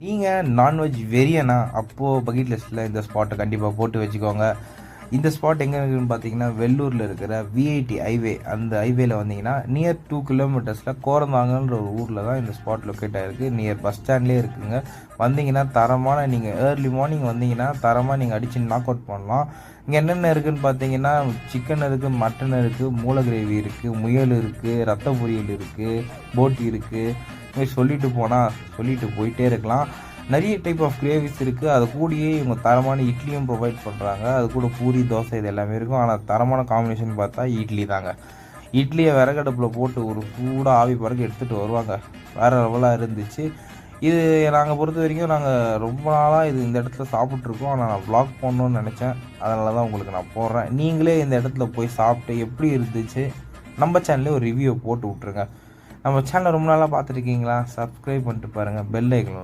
நீங்கள் நான்வெஜ் வெறியனா அப்போது பக்கெட் லிஸ்ட்டில் இந்த ஸ்பாட்டை கண்டிப்பாக போட்டு வச்சுக்கோங்க. இந்த ஸ்பாட் எங்கே இருக்குதுன்னு பார்த்தீங்கன்னா வெள்ளூரில் இருக்கிற விஐடி ஹைவே. அந்த ஹைவேல வந்தீங்கன்னா நியர் 2 கிலோமீட்டர்ஸில் கோரந்தாங்கன்ற ஒரு ஊரில் தான் இந்த ஸ்பாட் லொக்கேட் ஆகிருக்கு. நியர் பஸ் ஸ்டாண்ட்லேயே இருக்குங்க. வந்தீங்கன்னா தரமான நீங்கள் ஏர்லி மார்னிங் வந்தீங்கன்னா தரமாக நீங்கள் அடித்து நாக் அவுட் பண்ணலாம். இங்கே என்னென்ன இருக்குதுன்னு பார்த்தீங்கன்னா சிக்கன் இருக்குது, மட்டன் இருக்குது, மூளை கிரேவி இருக்குது, முயல் இருக்குது, ரத்த பொரியல் இருக்குது, போட்டி இருக்குது. சொல்லிட்டு போனால் சொல்லிட்டு போயிட்டே இருக்கலாம். நிறைய டைப் ஆஃப் கிரேவிஸ் இருக்குது. அது கூடயே இவங்க தரமான இட்லியும் ப்ரொவைட் பண்ணுறாங்க. அது கூட பூரி, தோசை இது எல்லாமே இருக்கும். ஆனால் தரமான காம்பினேஷன் பார்த்தா இட்லி தாங்க. இட்லியை விறகடுப்பில் போட்டு ஒரு சூடாக ஆவி பறக்க எடுத்துகிட்டு வருவாங்க. வேறு லெவலாக இருந்துச்சு. இது நாங்கள் பொறுத்த வரைக்கும் நாங்கள் ரொம்ப நாளாக இந்த இடத்துல சாப்பிட்ருக்கோம். ஆனால் நான் வ்ளாக் பண்ணணுன்னு நினச்சேன். அதனால தான் உங்களுக்கு நான் போடுறேன். நீங்களே இந்த இடத்துல போய் சாப்பிட்டு எப்படி இருந்துச்சு நம்ம சேனல்லே ஒரு ரிவ்யூ போட்டு விட்ருங்க. நம்ம சேனலை ரொம்ப நாளாக பார்த்துருக்கீங்களா? சப்ஸ்கிரைப் பண்ணிட்டு பாருங்கள். Bell icon